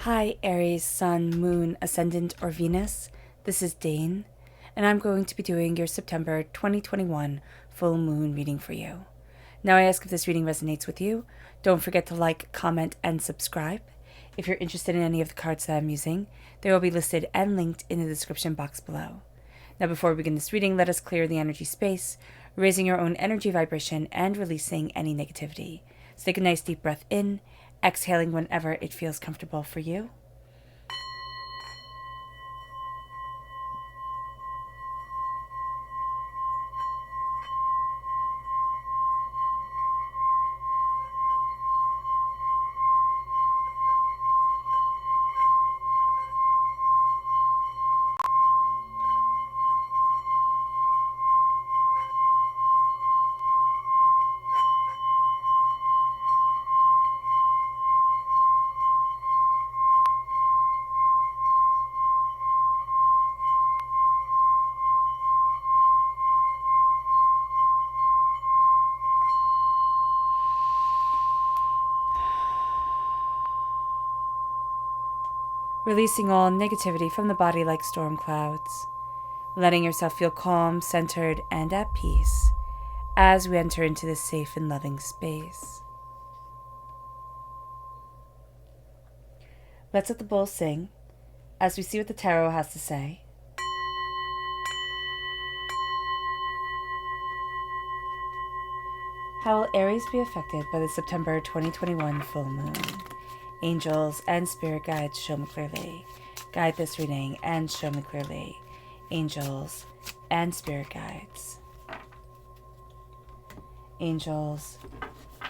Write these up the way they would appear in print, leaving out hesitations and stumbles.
Hi, Aries, Sun, Moon, Ascendant, or Venus. This is Dane, and I'm going to be doing your September 2021 full moon reading for you. Now, I ask if this reading resonates with you. Don't forget to like, comment, and subscribe. If you're interested in any of the cards that I'm using, they will be listed and linked in the description box below. Now, before we begin this reading, let us clear the energy space, raising your own energy vibration and releasing any negativity. So take a nice deep breath in, exhaling whenever it feels comfortable for you. Releasing all negativity from the body like storm clouds, letting yourself feel calm, centered, and at peace as we enter into this safe and loving space. Let's let the bowl sing as we see what the tarot has to say. How will Aries be affected by the September 2021 full moon? Angels and spirit guides, show me clearly. Guide this reading and show me clearly. Angels and spirit guides. Angels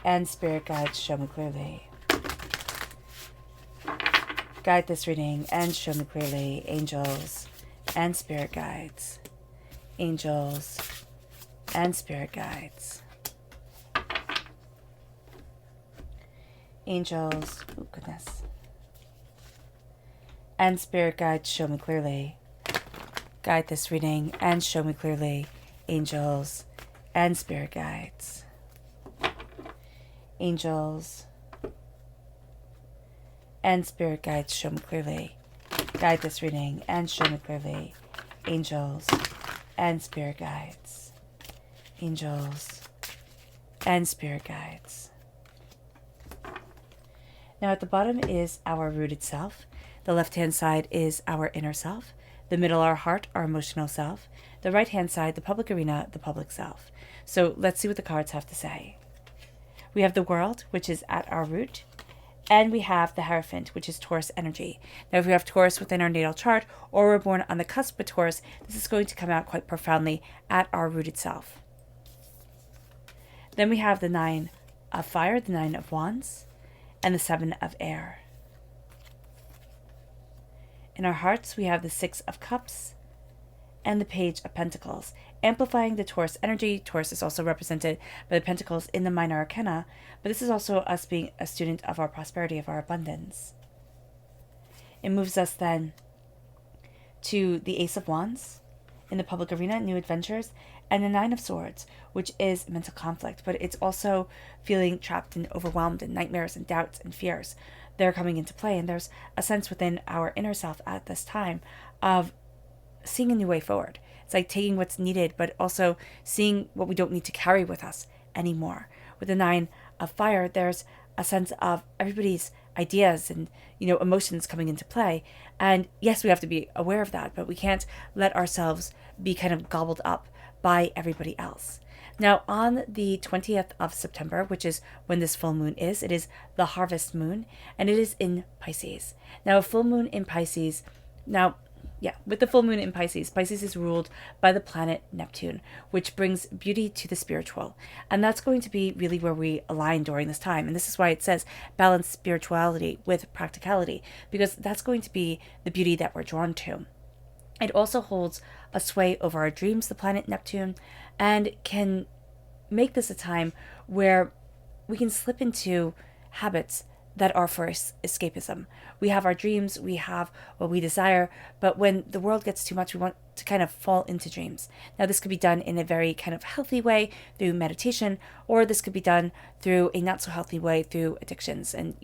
and spirit guides, show me clearly. Guide this reading and show me clearly. Angels and spirit guides. Angels and spirit guides. Angels, oh goodness, and spirit guides, show me clearly. Guide this reading and show me clearly. Angels and spirit guides. Angels and spirit guides, show me clearly. Guide this reading and show me clearly. Angels and spirit guides. Angels and spirit guides. Now at the bottom is our rooted self. The left-hand side is our inner self. The middle, our heart, our emotional self. The right-hand side, the public arena, the public self. So let's see what the cards have to say. We have the world, which is at our root. And we have the hierophant, which is Taurus energy. Now if we have Taurus within our natal chart, or we're born on the cusp of Taurus, this is going to come out quite profoundly at our rooted self. Then we have the 9 of fire, the 9 of wands, and the 7 of air. In our hearts, we have the 6 of cups and the page of pentacles, amplifying the Taurus energy. Taurus is also represented by the pentacles in the minor arcana, but this is also us being a student of our prosperity, of our abundance. It moves us then to the Ace of Wands in the public arena, new adventures, and the 9 of Swords, which is mental conflict, but it's also feeling trapped and overwhelmed and nightmares and doubts and fears. They're coming into play, and there's a sense within our inner self at this time of seeing a new way forward. It's like taking what's needed, but also seeing what we don't need to carry with us anymore. With the 9 of fire, there's a sense of everybody's ideas and, emotions coming into play. And yes, we have to be aware of that, but we can't let ourselves be kind of gobbled up by everybody else. Now, on the 20th of September, which is when this full moon is, it is the harvest moon, and it is in Pisces. Now, a full moon in Pisces, with the full moon in Pisces, Pisces is ruled by the planet Neptune, which brings beauty to the spiritual. And that's going to be really where we align during this time. And this is why it says balance spirituality with practicality, because that's going to be the beauty that we're drawn to. It also holds a sway over our dreams, the planet Neptune, and can make this a time where we can slip into habits that are for escapism. We have our dreams, we have what we desire, but when the world gets too much, we want to kind of fall into dreams. Now, this could be done in a very kind of healthy way through meditation, or this could be done through a not so healthy way through addictions and,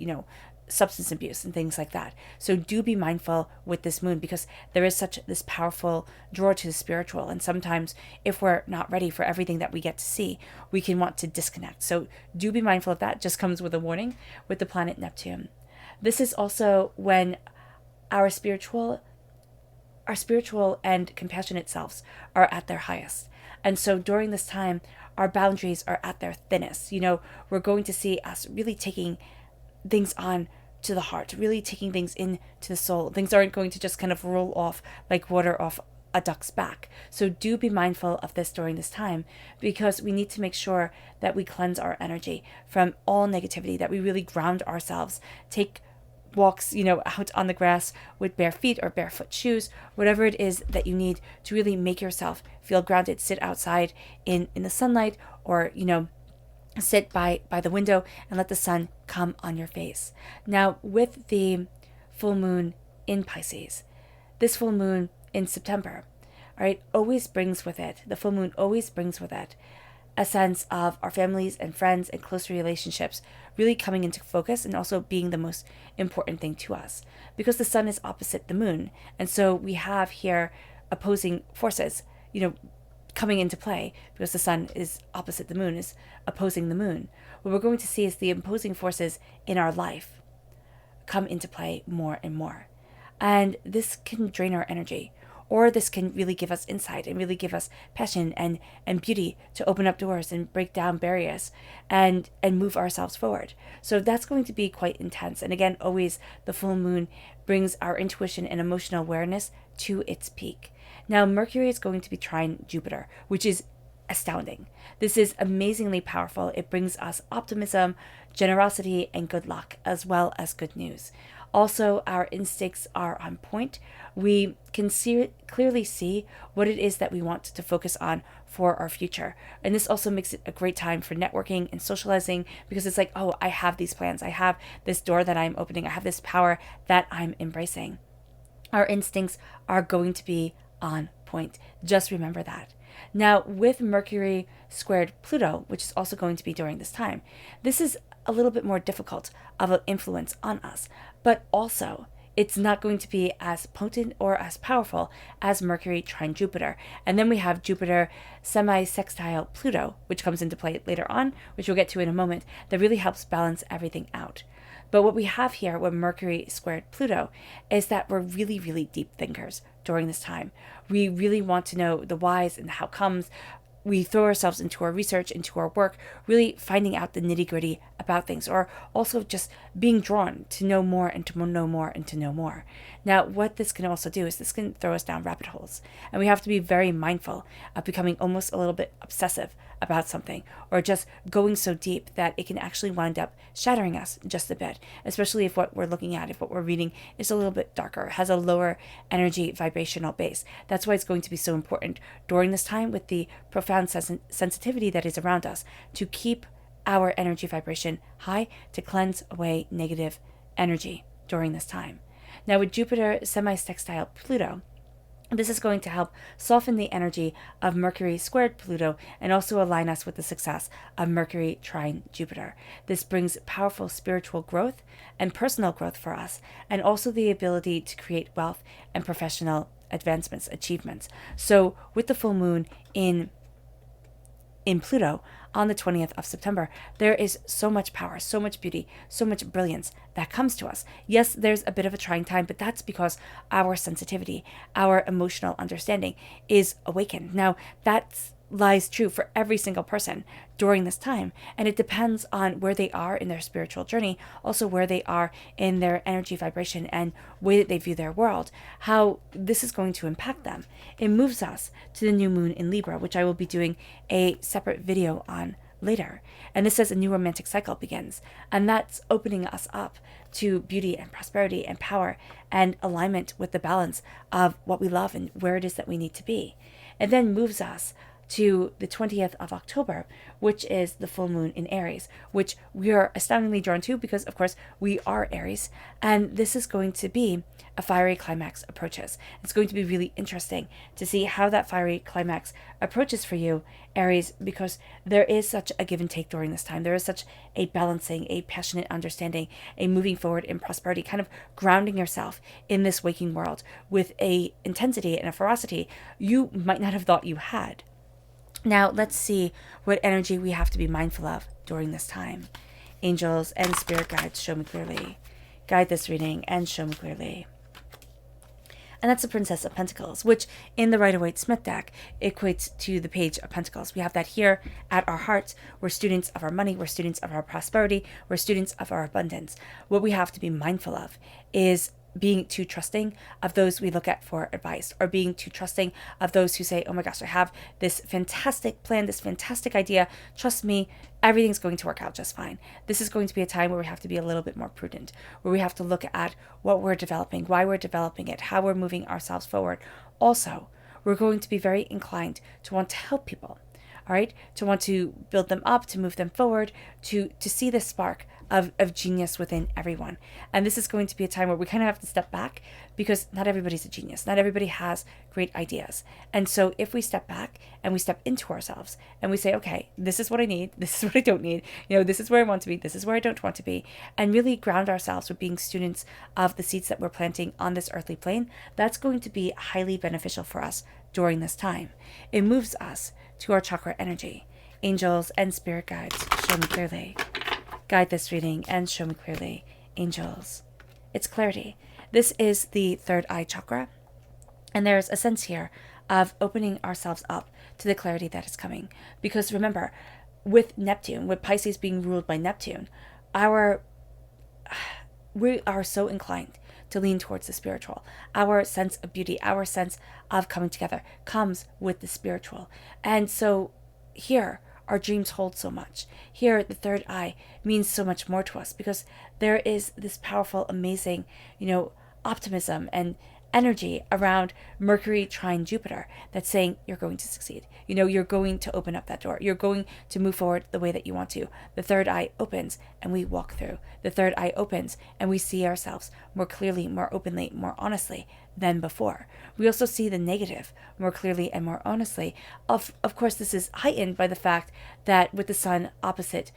substance abuse and things like that. So do be mindful with this moon, because there is such this powerful draw to the spiritual. And sometimes if we're not ready for everything that we get to see, we can want to disconnect. So do be mindful of that. Just comes with a warning with the planet Neptune. This is also when our spiritual and compassionate selves are at their highest. And so during this time, our boundaries are at their thinnest. We're going to see us really taking things on to the heart, really taking things into the soul. Things aren't going to just kind of roll off like water off a duck's back. So do be mindful of this during this time, because we need to make sure that we cleanse our energy from all negativity, that we really ground ourselves, take walks, out on the grass with bare feet or barefoot shoes, whatever it is that you need to really make yourself feel grounded. Sit outside in the sunlight, or, sit by the window and let the sun come on your face. Now, with the full moon in Pisces, this full moon in September, all right, always brings with it, the full moon always brings with it a sense of our families and friends and close relationships really coming into focus, and also being the most important thing to us, because the sun is opposite the moon. And so we have here opposing forces, coming into play, because the sun is opposite the moon, is opposing the moon. What we're going to see is the opposing forces in our life come into play more and more. And this can drain our energy, or this can really give us insight and really give us passion and beauty to open up doors and break down barriers and move ourselves forward. So that's going to be quite intense. And again, always the full moon brings our intuition and emotional awareness to its peak. Now, Mercury is going to be trine Jupiter, which is astounding. This is amazingly powerful. It brings us optimism, generosity, and good luck, as well as good news. Also, our instincts are on point. We can clearly see what it is that we want to focus on for our future. And this also makes it a great time for networking and socializing, because it's like, oh, I have these plans. I have this door that I'm opening. I have this power that I'm embracing. Our instincts are going to be on point. Just remember that. Now, with Mercury squared Pluto, which is also going to be during this time, this is a little bit more difficult of an influence on us, but also it's not going to be as potent or as powerful as Mercury trine Jupiter. And then we have Jupiter semi-sextile Pluto, which comes into play later on, which we'll get to in a moment, that really helps balance everything out. But what we have here with Mercury squared Pluto is that we're really, really deep thinkers during this time. We really want to know the whys and how comes. We throw ourselves into our research, into our work, really finding out the nitty-gritty about things, or also just being drawn to know more and to know more and to know more. Now, what this can also do is this can throw us down rabbit holes, and we have to be very mindful of becoming almost a little bit obsessive about something, or just going so deep that it can actually wind up shattering us just a bit, especially if what we're looking at, if what we're reading is a little bit darker, has a lower energy vibrational base. That's why it's going to be so important during this time, with the profound sensitivity that is around us, to keep our energy vibration high, to cleanse away negative energy during this time. Now, with Jupiter semi-sextile Pluto, this is going to help soften the energy of Mercury squared Pluto, and also align us with the success of Mercury trine Jupiter. This brings powerful spiritual growth and personal growth for us, and also the ability to create wealth and professional advancements, achievements. So with the full moon in Pluto on the 20th of September, there is so much power, so much beauty, so much brilliance that comes to us. Yes, there's a bit of a trying time, but that's because our sensitivity, our emotional understanding is awakened. Now, that lies true for every single person during this time, and it depends on where they are in their spiritual journey, also where they are in their energy vibration and way that they view their world, how this is going to impact them. It moves us to the new moon in Libra, which I will be doing a separate video on later. And this says a new romantic cycle begins, and that's opening us up to beauty and prosperity and power and alignment with the balance of what we love and where it is that we need to be. It then moves us to the 20th of October, which is the full moon in Aries, which we are astoundingly drawn to because, of course, we are Aries. And this is going to be a fiery climax approaches. It's going to be really interesting to see how that fiery climax approaches for you, Aries, because there is such a give and take during this time. There is such a balancing, a passionate understanding, a moving forward in prosperity, kind of grounding yourself in this waking world with a intensity and a ferocity you might not have thought you had. Now, let's see what energy we have to be mindful of during this time. Angels and spirit guides, show me clearly. Guide this reading and show me clearly. And that's the Princess of Pentacles, which in the Rider-Waite-Smith deck equates to the Page of Pentacles. We have that here at our hearts. We're students of our money. We're students of our prosperity. We're students of our abundance. What we have to be mindful of is being too trusting of those we look at for advice, or being too trusting of those who say, oh my gosh, I have this fantastic plan, this fantastic idea. Trust me, everything's going to work out just fine. This is going to be a time where we have to be a little bit more prudent, where we have to look at what we're developing, why we're developing it, how we're moving ourselves forward. Also, we're going to be very inclined to want to help people, all right? To want to build them up, to move them forward, to see the spark of genius within everyone. And this is going to be a time where we kind of have to step back, because not everybody's a genius. Not everybody has great ideas. And so if we step back and we step into ourselves and we say, okay, this is what I need, this is what I don't need, this is where I want to be, this is where I don't want to be, and really ground ourselves with being students of the seeds that we're planting on this earthly plane, that's going to be highly beneficial for us during this time. It moves us to our chakra energy. Angels and spirit guides, show me clearly. Guide this reading and show me clearly. Angels. It's clarity. This is the third eye chakra. And there's a sense here of opening ourselves up to the clarity that is coming. Because remember, with Neptune, with Pisces being ruled by Neptune, we are so inclined to lean towards the spiritual. Our sense of beauty, our sense of coming together comes with the spiritual. And so here, our dreams hold so much. Here, the third eye means so much more to us, because there is this powerful, amazing, optimism and energy around Mercury trine Jupiter that's saying you're going to succeed. You're going to open up that door. You're going to move forward the way that you want to. The third eye opens and we walk through. The third eye opens and we see ourselves more clearly, more openly, more honestly than before. We also see the negative more clearly and more honestly. Of course, this is heightened by the fact that with the sun opposite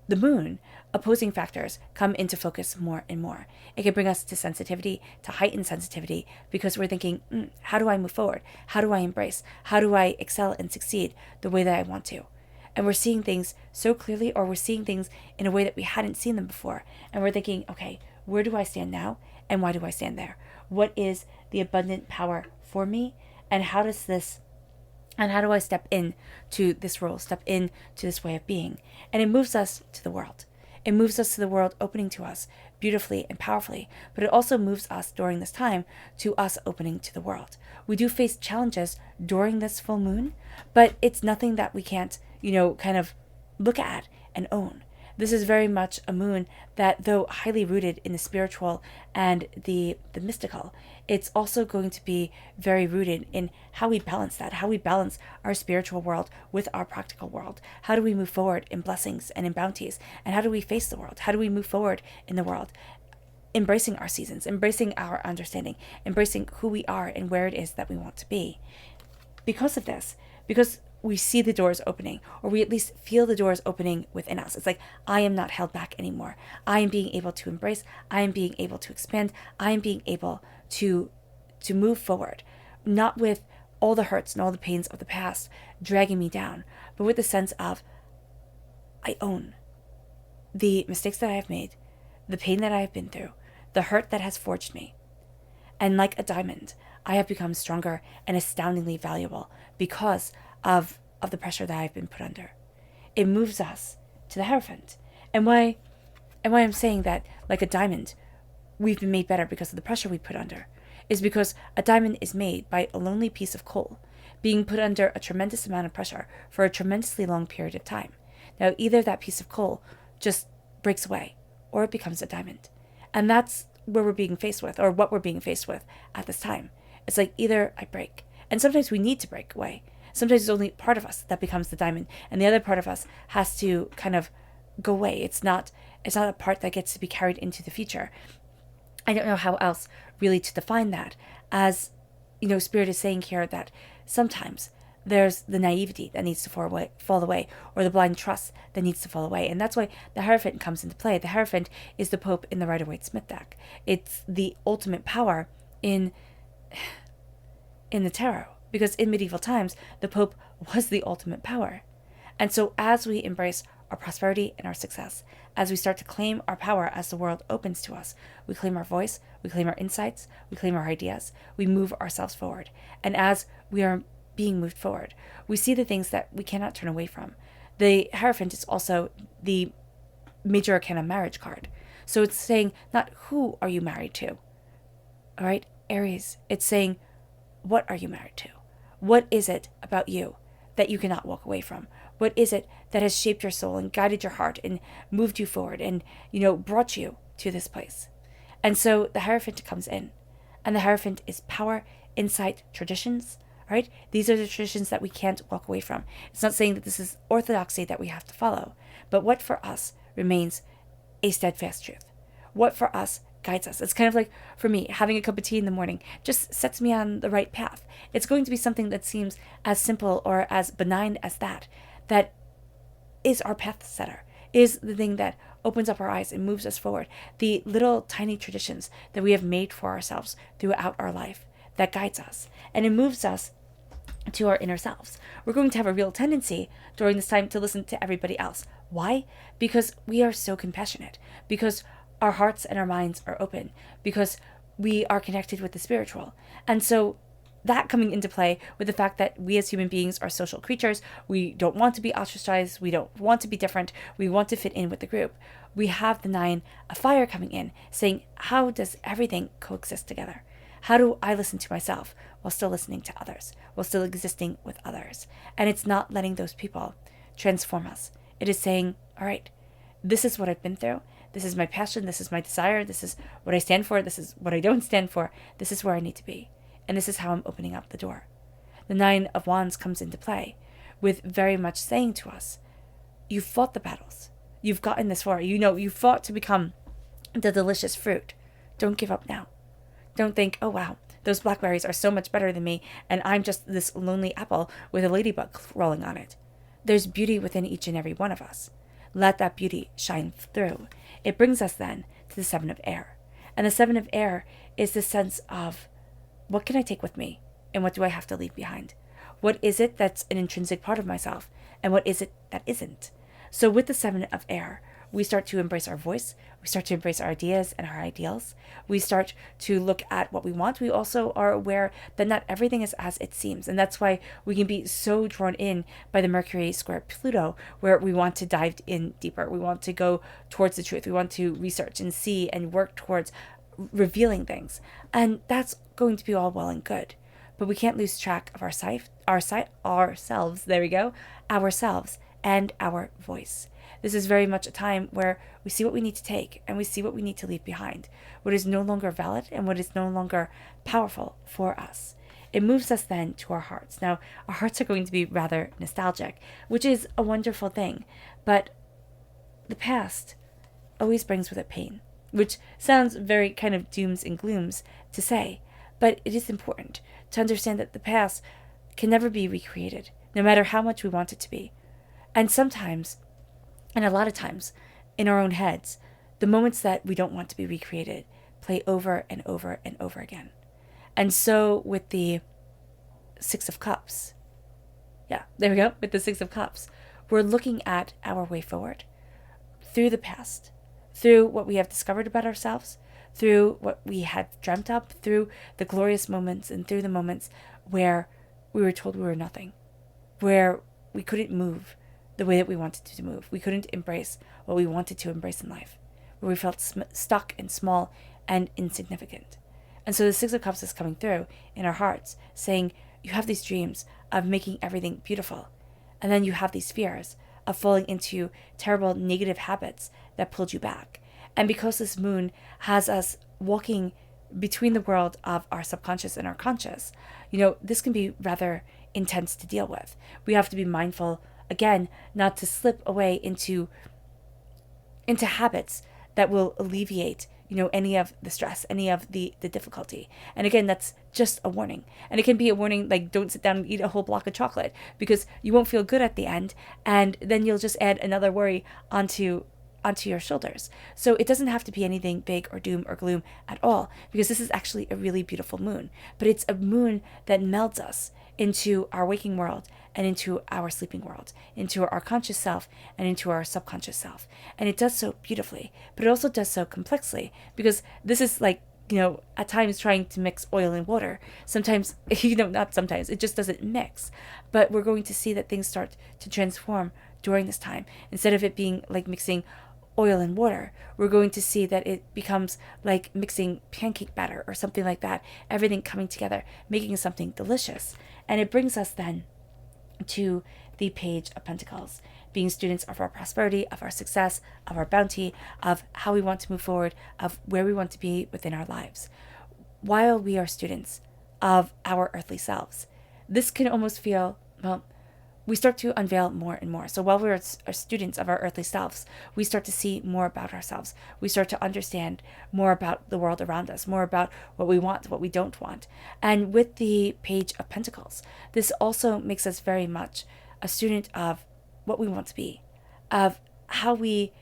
the moon, opposing factors come into focus more and more. It can bring us to sensitivity, to heightened sensitivity, because we're thinking, how do I move forward? How do I embrace? How do I excel and succeed the way that I want to? And we're seeing things so clearly, or we're seeing things in a way that we hadn't seen them before. And we're thinking, okay, where do I stand now? And why do I stand there? What is the abundant power for me? And how do I step in to this role, step in to this way of being? And it moves us to the world. It moves us to the world opening to us beautifully and powerfully, but it also moves us during this time to us opening to the world. We do face challenges during this full moon, but it's nothing that we can't, kind of look at and own. This is very much a moon that, though highly rooted in the spiritual and the mystical, it's also going to be very rooted in how we balance that, how we balance our spiritual world with our practical world. How do we move forward in blessings and in bounties? And how do we face the world? How do we move forward in the world? Embracing our seasons, embracing our understanding, embracing who we are and where it is that we want to be. Because of this, because we see the doors opening, or we at least feel the doors opening within us. It's like, I am not held back anymore. I am being able to embrace. I am being able to expand. I am being able to move forward, not with all the hurts and all the pains of the past dragging me down, but with the sense of, I own the mistakes that I have made, the pain that I have been through, the hurt that has forged me. And like a diamond, I have become stronger and astoundingly valuable because of the pressure that I've been put under. It moves us to the hierophant. And why I'm saying that, like a diamond, we've been made better because of the pressure we put under, is because a diamond is made by a lonely piece of coal being put under a tremendous amount of pressure for a tremendously long period of time. Now, either that piece of coal just breaks away, or it becomes a diamond. And that's where we're being faced with, or what we're being faced with at this time. It's like, either I break, and sometimes we need to break away. Sometimes it's only part of us that becomes the diamond, and the other part of us has to kind of go away. It's not a part that gets to be carried into the future. I don't know how else really to define that, as Spirit is saying here that sometimes there's the naivety that needs to fall away, or the blind trust that needs to fall away. And that's why the hierophant comes into play. The hierophant is the Pope in the Rider-Waite-Smith deck. It's the ultimate power in the tarot, because in medieval times, the Pope was the ultimate power. And so as we embrace our prosperity and our success, as we start to claim our power as the world opens to us, we claim our voice, we claim our insights, we claim our ideas, we move ourselves forward. And as we are being moved forward, we see the things that we cannot turn away from. The Hierophant is also the major arcana marriage card. So it's saying not who are you married to, all right, Aries. It's saying, what are you married to? What is it about you that you cannot walk away from? What is it that has shaped your soul and guided your heart and moved you forward and, brought you to this place? And so the Hierophant comes in, and the Hierophant is power, insight, traditions, right? These are the traditions that we can't walk away from. It's not saying that this is orthodoxy that we have to follow, but what for us remains a steadfast truth. What for us guides us. It's kind of like, for me, having a cup of tea in the morning just sets me on the right path. It's going to be something that seems as simple or as benign as that is our path setter, is the thing that opens up our eyes and moves us forward. The little tiny traditions that we have made for ourselves throughout our life that guides us, and it moves us to our inner selves. We're going to have a real tendency during this time to listen to everybody else. Why? Because we are so compassionate, because our hearts and our minds are open, because we are connected with the spiritual. And so that coming into play with the fact that we as human beings are social creatures, we don't want to be ostracized, we don't want to be different, we want to fit in with the group. We have the 9 of fire coming in, saying, how does everything coexist together? How do I listen to myself while still listening to others, while still existing with others? And it's not letting those people transform us. It is saying, all right, this is what I've been through. This is my passion. This is my desire. This is what I stand for. This is what I don't stand for. This is where I need to be. And this is how I'm opening up the door. The 9 of Wands comes into play with very much saying to us, you've fought the battles. You've gotten this far. You fought to become the delicious fruit. Don't give up now. Don't think, oh wow, those blackberries are so much better than me, and I'm just this lonely apple with a ladybug crawling on it. There's beauty within each and every one of us. Let that beauty shine through. It brings us then to the 7 of Air. And the 7 of Air is the sense of, what can I take with me, and what do I have to leave behind? What is it that's an intrinsic part of myself, and what is it that isn't? So with the 7 of Air, we start to embrace our voice. We start to embrace our ideas and our ideals. We start to look at what we want. We also are aware that not everything is as it seems. And that's why we can be so drawn in by the Mercury square Pluto, where we want to dive in deeper. We want to go towards the truth. We want to research and see and work towards revealing things. And that's going to be all well and good. But we can't lose track of ourselves, there we go, ourselves and our voice. This is very much a time where we see what we need to take and we see what we need to leave behind, what is no longer valid and what is no longer powerful for us. It moves us then to our hearts. Now, our hearts are going to be rather nostalgic, which is a wonderful thing, but the past always brings with it pain, which sounds very kind of dooms and glooms to say, but it is important to understand that the past can never be recreated, no matter how much we want it to be. And sometimes, and a lot of times, in our own heads, the moments that we don't want to be recreated play over and over and over again. And so with the 6 of Cups, with the 6 of Cups, we're looking at our way forward through the past, through what we have discovered about ourselves, through what we had dreamt up, through the glorious moments and through the moments where we were told we were nothing, where we couldn't move the way that we wanted to move. We couldn't embrace what we wanted to embrace in life, where we felt stuck and small and insignificant. And so the 6 of Cups is coming through in our hearts, saying you have these dreams of making everything beautiful, and then you have these fears of falling into terrible negative habits that pulled you back. And because this moon has us walking between the world of our subconscious and our conscious, this can be rather intense to deal with. We have to be mindful, again, not to slip away into habits that will alleviate, any of the stress, any of the difficulty. And again, that's just a warning. And it can be a warning like, don't sit down and eat a whole block of chocolate, because you won't feel good at the end, and then you'll just add another worry onto your shoulders. So it doesn't have to be anything big or doom or gloom at all, because this is actually a really beautiful moon. But it's a moon that melds us into our waking world and into our sleeping world, into our conscious self and into our subconscious self. And it does so beautifully, but it also does so complexly, because this is like, at times trying to mix oil and water. Sometimes, not sometimes, it just doesn't mix. But we're going to see that things start to transform during this time. Instead of it being like mixing oil and water, we're going to see that it becomes like mixing pancake batter or something like that, everything coming together, making something delicious. And it brings us then to the Page of Pentacles, being students of our prosperity, of our success, of our bounty, of how we want to move forward, of where we want to be within our lives, while we are students of our earthly selves. This can almost feel, we start to unveil more and more. So while we're students of our earthly selves, we start to see more about ourselves. We start to understand more about the world around us, more about what we want, what we don't want. And with the Page of Pentacles, this also makes us very much a student of what we want to be, of how we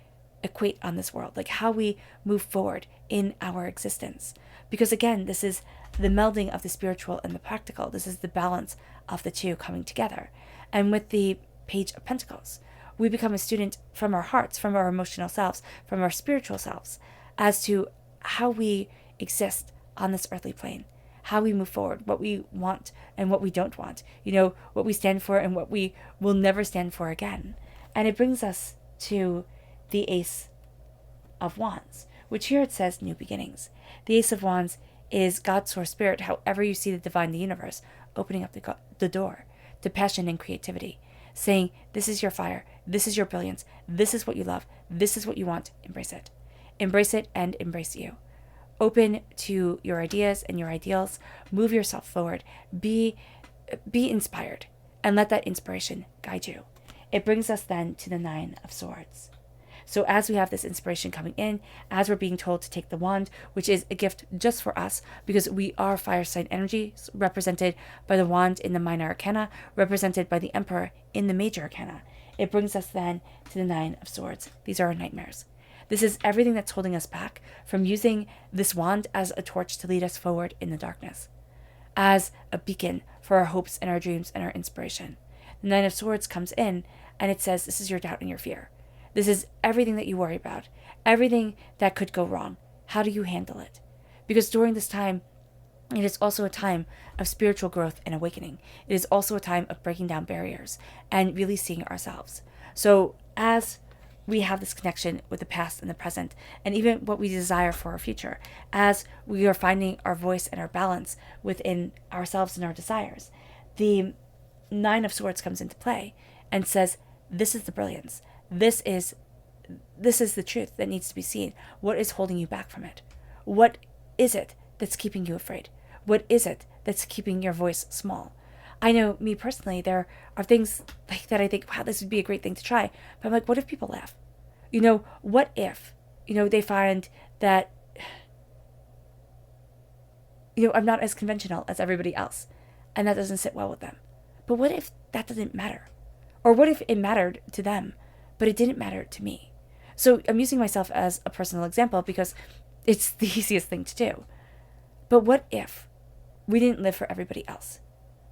equate on this world, like how we move forward in our existence. Because again, this is the melding of the spiritual and the practical. This is the balance of the two coming together. And with the Page of Pentacles, we become a student from our hearts, from our emotional selves, from our spiritual selves, as to how we exist on this earthly plane, how we move forward, what we want and what we don't want, what we stand for and what we will never stand for again. And it brings us to the Ace of Wands, which here it says new beginnings. The Ace of Wands is God's source spirit, however you see the divine, the universe, opening up the door to passion and creativity, saying, this is your fire, this is your brilliance, this is what you love, this is what you want, embrace it. Embrace it and embrace you. Open to your ideas and your ideals, move yourself forward, be inspired, and let that inspiration guide you. It brings us then to the Nine of Swords. So as we have this inspiration coming in, as we're being told to take the wand, which is a gift just for us, because we are fire sign energy, represented by the wand in the minor arcana, represented by the emperor in the major arcana. It brings us then to the Nine of Swords. These are our nightmares. This is everything that's holding us back from using this wand as a torch to lead us forward in the darkness, as a beacon for our hopes and our dreams and our inspiration. The Nine of Swords comes in and it says, this is your doubt and your fear. This is everything that you worry about, everything that could go wrong. How do you handle it? Because during this time, it is also a time of spiritual growth and awakening. It is also a time of breaking down barriers and really seeing ourselves. So as we have this connection with the past and the present, and even what we desire for our future, as we are finding our voice and our balance within ourselves and our desires, the Nine of Swords comes into play and says, this is the brilliance. This is the truth that needs to be seen. What is holding you back from it? What is it that's keeping you afraid? What is it that's keeping your voice small? I know, me personally, there are things like that I think, wow, this would be a great thing to try. But I'm like, what if people laugh? What if, they find that, I'm not as conventional as everybody else, and that doesn't sit well with them. But what if that doesn't matter? Or what if it mattered to them, but it didn't matter to me? So I'm using myself as a personal example because it's the easiest thing to do. But what if we didn't live for everybody else?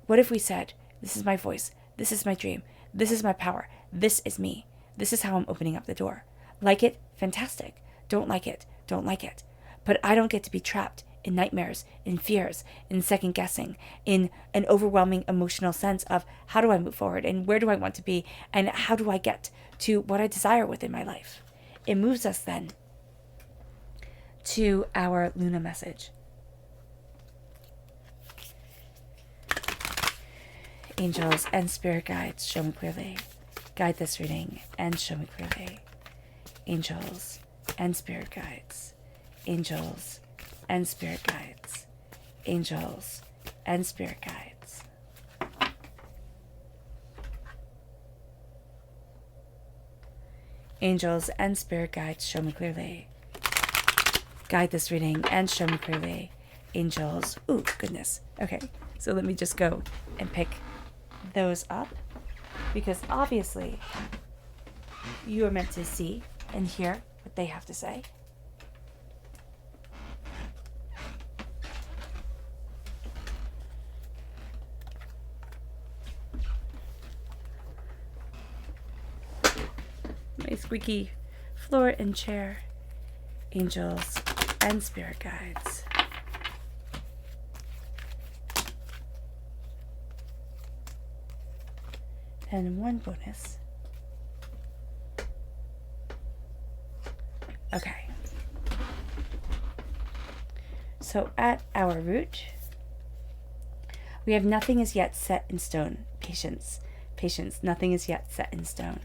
What if we said, this is my voice, this is my dream, this is my power, this is me, this is how I'm opening up the door. Like it? Fantastic. Don't like it? Don't like it. But I don't get to be trapped in nightmares, in fears, in second guessing, in an overwhelming emotional sense of how do I move forward and where do I want to be and how do I get to what I desire within my life. It moves us then to our Luna message. Angels and spirit guides, show me clearly. Guide this reading and show me clearly. Angels and spirit guides. Angels and spirit guides. Angels and spirit guides. Angels and spirit guides, show me clearly. Guide this reading and show me clearly. Angels. Ooh, goodness. Okay, so let me just go and pick those up, because obviously you are meant to see and hear what they have to say. My squeaky floor and chair. Angels and spirit guides. And one bonus. Okay. So at our root, we have nothing is yet set in stone. Patience. Patience. Nothing is yet set in stone.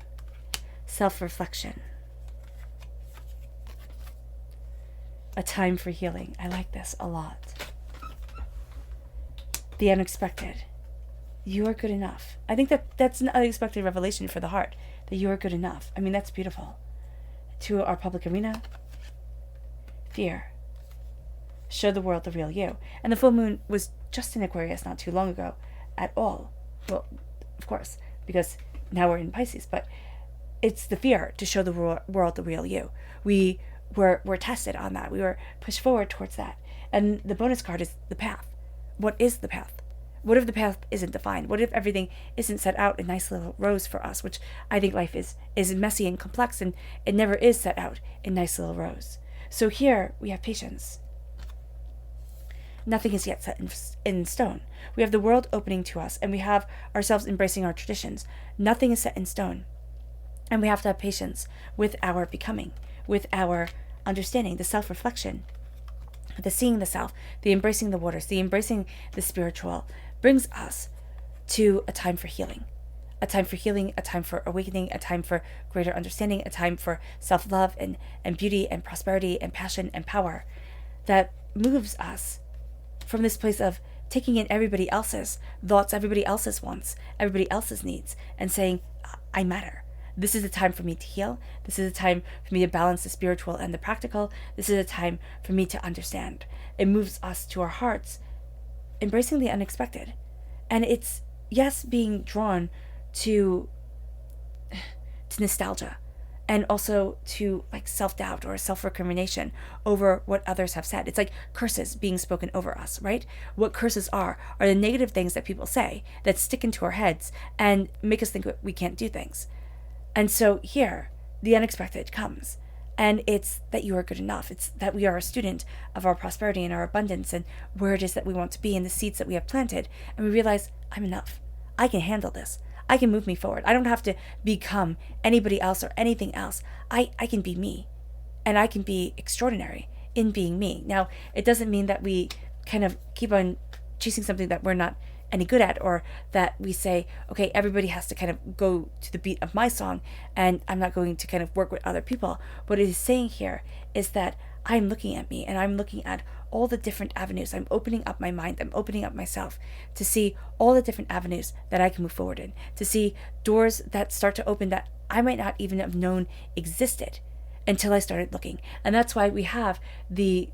Self-reflection. A time for healing. I like this a lot. The unexpected. You are good enough. I think that's an unexpected revelation for the heart, that you are good enough. I mean, that's beautiful. To our public arena. Fear. Show the world the real you. And the full moon was just in Aquarius not too long ago at all. Well, of course, because now we're in Pisces, but it's the fear to show the world the real you. We were tested on that. We were pushed forward towards that. And the bonus card is the path. What is the path? What if the path isn't defined? What if everything isn't set out in nice little rows for us, which I think life is messy and complex, and it never is set out in nice little rows. So here we have patience. Nothing is yet set in stone. We have the world opening to us, and we have ourselves embracing our traditions. Nothing is set in stone. And we have to have patience with our becoming, with our understanding, the self-reflection, the seeing the self, the embracing the waters, the embracing the spiritual, brings us to a time for healing. A time for healing, a time for awakening, a time for greater understanding, a time for self-love and beauty and prosperity and passion and power that moves us from this place of taking in everybody else's thoughts, everybody else's wants, everybody else's needs, and saying, I matter. This is a time for me to heal. This is a time for me to balance the spiritual and the practical. This is a time for me to understand. It moves us to our hearts, embracing the unexpected. And it's, yes, being drawn to nostalgia, and also to like self-doubt or self-recrimination over what others have said. It's like curses being spoken over us, right? What curses are the negative things that people say that stick into our heads and make us think we can't do things. And so here, the unexpected comes. And it's that you are good enough. It's that we are a student of our prosperity and our abundance and where it is that we want to be and the seeds that we have planted. And we realize, I'm enough. I can handle this. I can move me forward. I don't have to become anybody else or anything else. I can be me. And I can be extraordinary in being me. Now, it doesn't mean that we kind of keep on chasing something that we're not any good at, or that we say, okay, everybody has to kind of go to the beat of my song and I'm not going to kind of work with other people. What it is saying here is that I'm looking at me and I'm looking at all the different avenues. I'm opening up my mind. I'm opening up myself to see all the different avenues that I can move forward in, to see doors that start to open that I might not even have known existed until I started looking. And that's why we have the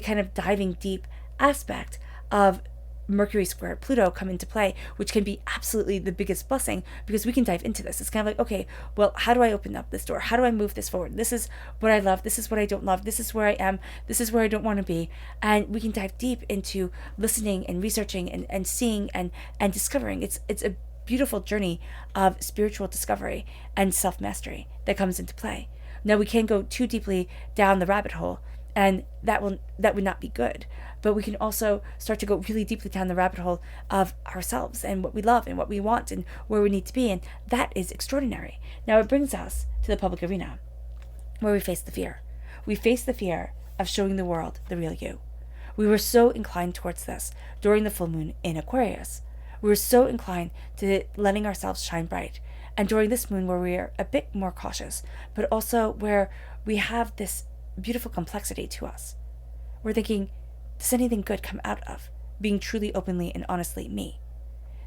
kind of diving deep aspect of Mercury square Pluto come into play, which can be absolutely the biggest blessing, because we can dive into this. It's kind of like, okay, well, how do I open up this door? How do I move this forward? This is what I love. This is what I don't love. This is where I am. This is where I don't want to be. And we can dive deep into listening and researching and seeing and discovering. It's a beautiful journey of spiritual discovery and self-mastery that comes into play. Now, we can't go too deeply down the rabbit hole, and that would not be good. But we can also start to go really deeply down the rabbit hole of ourselves and what we love and what we want and where we need to be. And that is extraordinary. Now it brings us to the public arena where we face the fear. We face the fear of showing the world the real you. We were so inclined towards this during the full moon in Aquarius. We were so inclined to letting ourselves shine bright. And during this moon where we are a bit more cautious, but also where we have this beautiful complexity to us. We're thinking, does anything good come out of being truly, openly, and honestly me?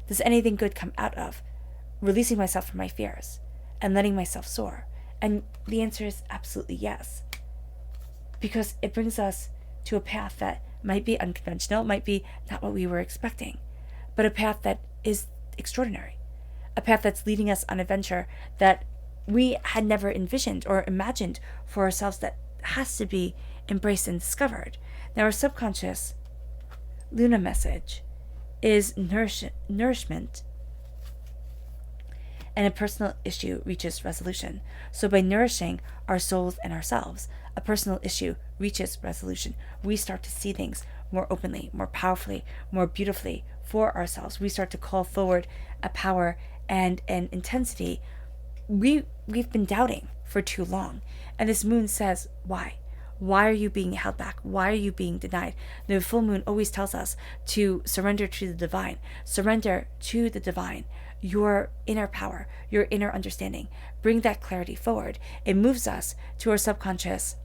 Does anything good come out of releasing myself from my fears and letting myself soar And the answer is absolutely yes. Because it brings us to a path that might be unconventional, might be not what we were expecting, but a path that is extraordinary. A path that's leading us on an adventure that we had never envisioned or imagined for ourselves, that has to be embraced and discovered. Now, our subconscious Lunar message is nourishment, and a personal issue reaches resolution. So by nourishing our souls and ourselves, a personal issue reaches resolution. We start to see things more openly, more powerfully, more beautifully for ourselves. We start to call forward a power and an intensity we've been doubting for too long. And this moon says, why? Why are you being held back? Why are you being denied? The full moon always tells us to surrender to the divine. Surrender to the divine, your inner power, your inner understanding. Bring that clarity forward. It moves us to our subconscious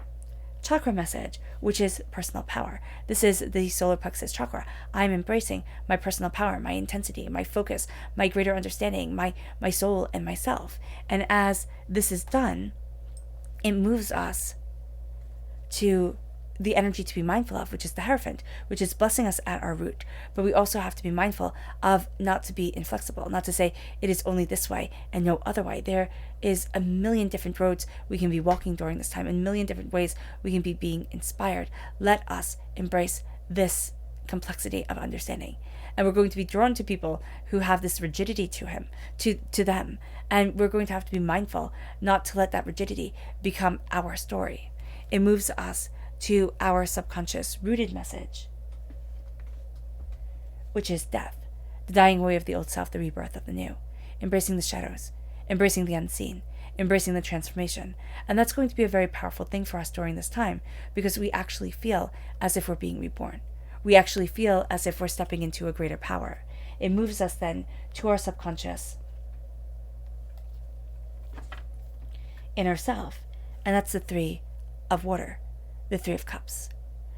chakra message, which is personal power. This is the solar plexus chakra. I'm embracing my personal power, my intensity, my focus, my greater understanding, my soul and myself. And as this is done, it moves us to the energy to be mindful of, which is the hierophant, which is blessing us at our root. But we also have to be mindful of not to be inflexible, not to say it is only this way and no other way. There is a million different roads we can be walking during this time, a million different ways we can be being inspired. Let us embrace this complexity of understanding. And we're going to be drawn to people who have this rigidity to them. And we're going to have to be mindful not to let that rigidity become our story. It moves us to our subconscious rooted message, which is death, the dying away of the old self, the rebirth of the new, embracing the shadows, embracing the unseen, embracing the transformation. And that's going to be a very powerful thing for us during this time, because we actually feel as if we're being reborn. We actually feel as if we're stepping into a greater power. It moves us then to our subconscious inner self, and that's the Three of Water, the Three of Cups.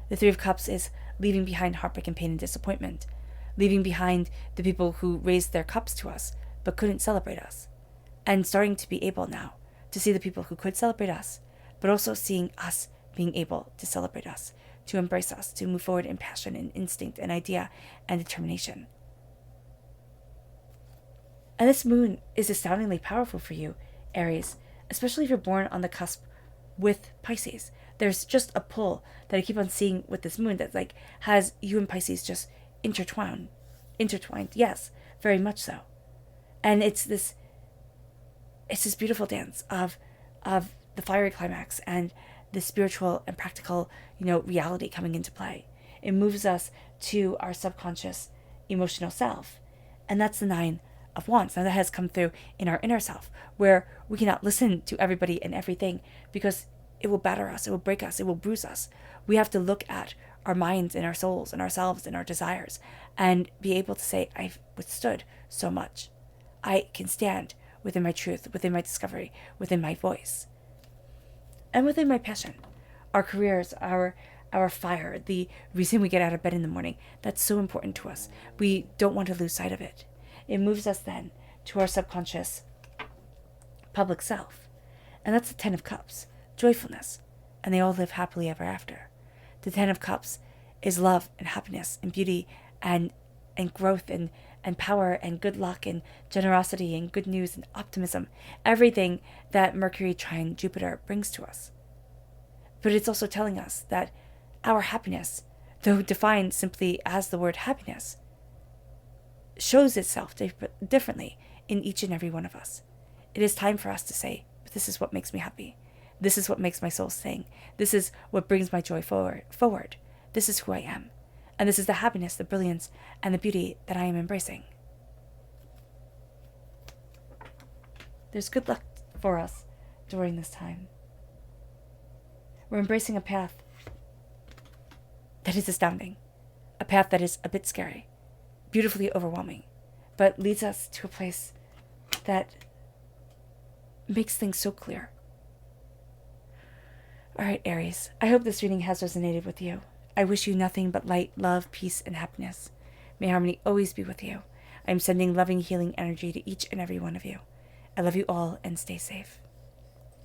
The Three of Cups is leaving behind heartbreak and pain and disappointment, leaving behind the people who raised their cups to us but couldn't celebrate us, and starting to be able now to see the people who could celebrate us, but also seeing us being able to celebrate us, to embrace us, to move forward in passion and instinct and idea and determination. And this moon is astoundingly powerful for you, Aries, especially if you're born on the cusp with Pisces. There's just a pull that I keep on seeing with this moon that like has you and Pisces just intertwined. Yes, very much so. And it's this beautiful dance of the fiery climax and the spiritual and practical, reality coming into play. It moves us to our subconscious emotional self. And that's the Nine of Wands. Now that has come through in our inner self, where we cannot listen to everybody and everything because it will batter us, it will break us, it will bruise us. We have to look at our minds and our souls and ourselves and our desires and be able to say, I've withstood so much. I can stand within my truth, within my discovery, within my voice, and within my passion. Our careers, our fire, the reason we get out of bed in the morning, that's so important to us. We don't want to lose sight of it. It moves us then to our subconscious public self. And that's the Ten of Cups, joyfulness. And they all live happily ever after. The Ten of Cups is love and happiness and beauty and growth and power and good luck and generosity and good news and optimism. Everything that Mercury trine Jupiter brings to us. But it's also telling us that our happiness, though defined simply as the word happiness, shows itself differently in each and every one of us. It is time for us to say, this is what makes me happy. This is what makes my soul sing. This is what brings my joy forward. This is who I am. And this is the happiness, the brilliance, and the beauty that I am embracing. There's good luck for us during this time. We're embracing a path that is astounding, a path that is a bit scary, beautifully overwhelming, but leads us to a place that makes things so clear. All right, Aries, I hope this reading has resonated with you. I wish you nothing but light, love, peace, and happiness. May harmony always be with you. I am sending loving, healing energy to each and every one of you. I love you all and stay safe.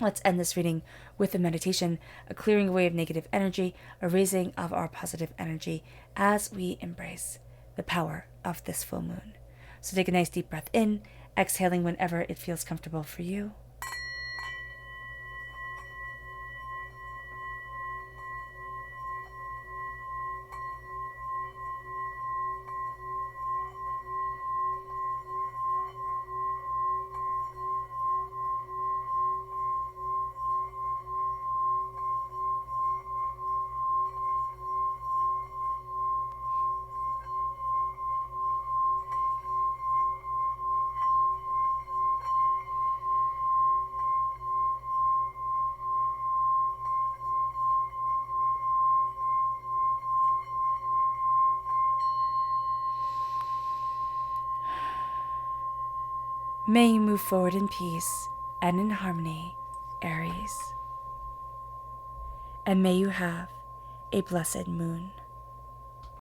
Let's end this reading with a meditation, a clearing away of negative energy, a raising of our positive energy as we embrace the power of this full moon. So take a nice deep breath in, exhaling whenever it feels comfortable for you. May you move forward in peace and in harmony, Aries. And may you have a blessed moon.